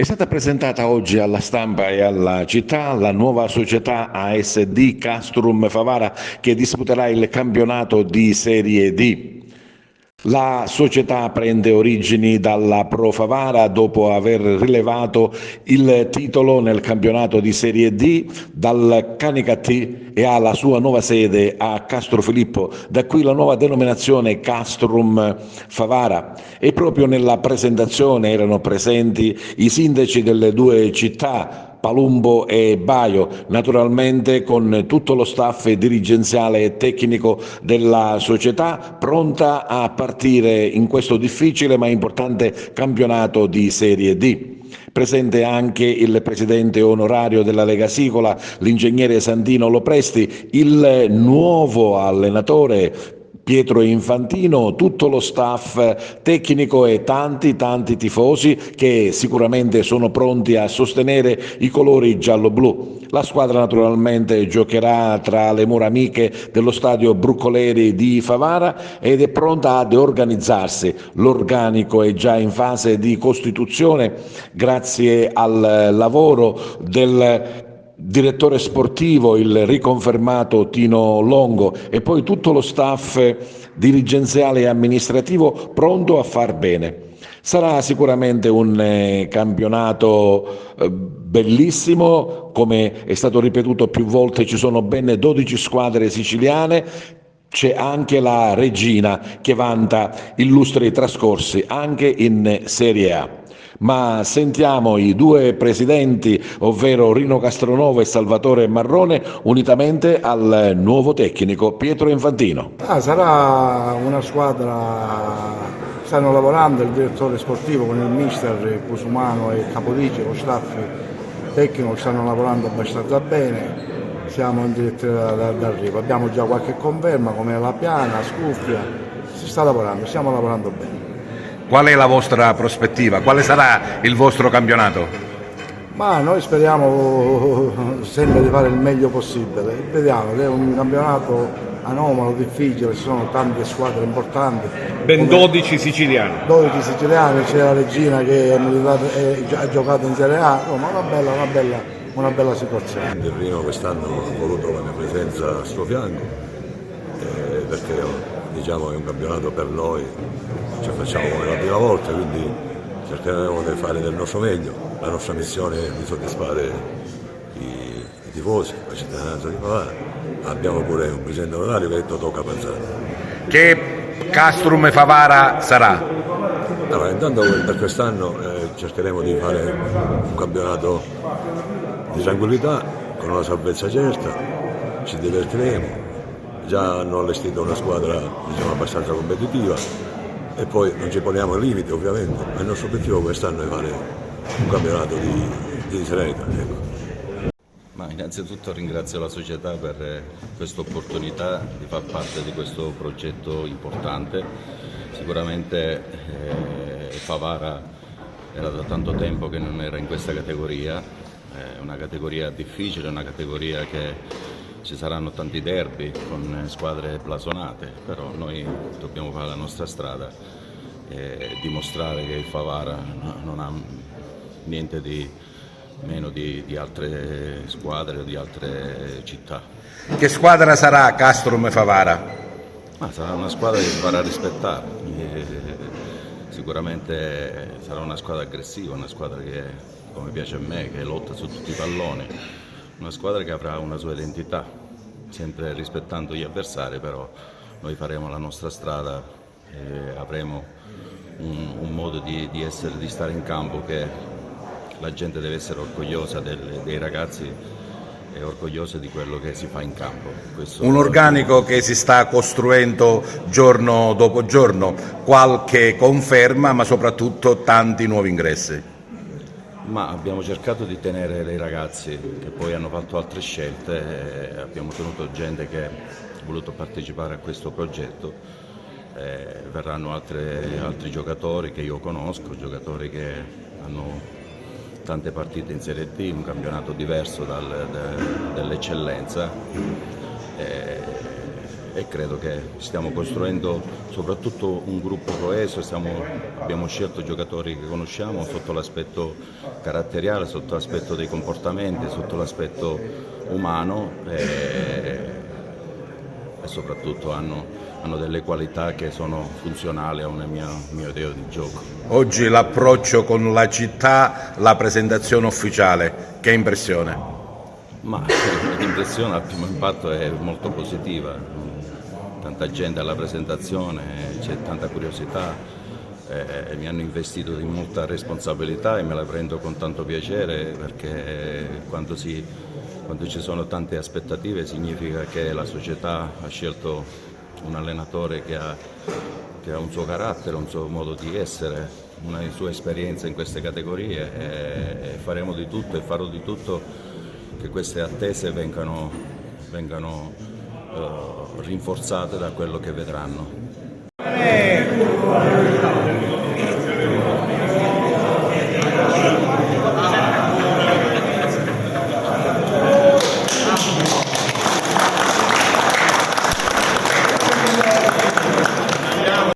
È stata presentata oggi alla stampa e alla città la nuova società ASD Castrum Favara che disputerà il campionato di Serie D. La società prende origini dalla Pro Favara dopo aver rilevato il titolo nel campionato di Serie D dal Canicattì e ha la sua nuova sede a Castrofilippo, da qui la nuova denominazione Castrum Favara. E proprio nella presentazione erano presenti i sindaci delle due città, Palumbo e Baio, naturalmente con tutto lo staff dirigenziale e tecnico della società pronta a partire in questo difficile ma importante campionato di Serie D. Presente anche il presidente onorario della Lega Sicola, l'ingegnere Santino Lopresti, il nuovo allenatore Pietro Infantino, tutto lo staff tecnico e tanti tifosi che sicuramente sono pronti a sostenere i colori giallo-blu. La squadra naturalmente giocherà tra le mura amiche dello stadio Bruccoleri di Favara ed è pronta ad organizzarsi. L'organico è già in fase di costituzione grazie al lavoro del direttore sportivo, il riconfermato Tino Longo, e poi tutto lo staff dirigenziale e amministrativo pronto a far bene. Sarà sicuramente un campionato bellissimo, come è stato ripetuto più volte, ci sono ben 12 squadre siciliane. C'è anche la Regina che vanta illustri trascorsi anche in Serie A. Ma sentiamo i due presidenti, ovvero Rino Castronovo e Salvatore Marrone, unitamente al nuovo tecnico Pietro Infantino. Sarà una squadra, stanno lavorando il direttore sportivo con il mister Cusumano e Capodice, lo staff tecnico stanno lavorando abbastanza bene, siamo in direzione d'arrivo, abbiamo già qualche conferma come La Piana, Scuffia, si sta lavorando, stiamo lavorando bene. Qual è la vostra prospettiva? Quale sarà il vostro campionato? Ma noi speriamo sempre di fare il meglio possibile, vediamo, è un campionato anomalo, difficile, ci sono tante squadre importanti. Ben 12 siciliani. 12 siciliani, c'è la Regina che ha giocato in Serie A, ma una bella situazione. Il Rino quest'anno ha voluto la mia presenza a suo fianco, perché diciamo è un campionato per noi, ci facciamo come la prima volta, quindi cercheremo di fare del nostro meglio. La nostra missione è di soddisfare i tifosi, la cittadinanza di Favara. Abbiamo pure un presidente onorario che è Totò Capanzano. Che Castrum Favara sarà? Allora, intanto per quest'anno cercheremo di fare un campionato di tranquillità, con una salvezza certa, ci divertiremo. Già hanno allestito una squadra diciamo, abbastanza competitiva e poi non ci poniamo limiti ovviamente, ma il nostro obiettivo quest'anno è fare un campionato di serenità. Ecco. Ma innanzitutto ringrazio la società per questa opportunità di far parte di questo progetto importante. Sicuramente Favara era da tanto tempo che non era in questa categoria, è una categoria difficile, una categoria che ci saranno tanti derby con squadre blasonate, però noi dobbiamo fare la nostra strada e dimostrare che il Favara non ha niente di meno di altre squadre o di altre città. Che squadra sarà Castrum Favara? Sarà una squadra che si farà rispettare, sicuramente sarà una squadra aggressiva, una squadra che, come piace a me, che lotta su tutti i palloni, una squadra che avrà una sua identità, sempre rispettando gli avversari, però noi faremo la nostra strada e avremo un modo di stare in campo che la gente deve essere orgogliosa dei ragazzi e orgogliosa di quello che si fa in campo. Un organico che si sta costruendo giorno dopo giorno, qualche conferma ma soprattutto tanti nuovi ingressi. Ma abbiamo cercato di tenere dei ragazzi che poi hanno fatto altre scelte, abbiamo tenuto gente che ha voluto partecipare a questo progetto, verranno altri giocatori che io conosco, giocatori che hanno tante partite in Serie D, un campionato diverso dell'eccellenza. e credo che stiamo costruendo soprattutto un gruppo coeso, abbiamo scelto giocatori che conosciamo sotto l'aspetto caratteriale, sotto l'aspetto dei comportamenti, sotto l'aspetto umano e soprattutto hanno delle qualità che sono funzionali a una mia idea di gioco. Oggi l'approccio con la città, la presentazione ufficiale, che impressione? Ma l'impressione al primo impatto è molto positiva, tanta gente alla presentazione, c'è tanta curiosità, mi hanno investito di molta responsabilità e me la prendo con tanto piacere perché quando ci sono tante aspettative significa che la società ha scelto un allenatore che ha un suo carattere, un suo modo di essere, una sua esperienza in queste categorie e faremo di tutto e farò di tutto che queste attese vengano rinforzate da quello che vedranno.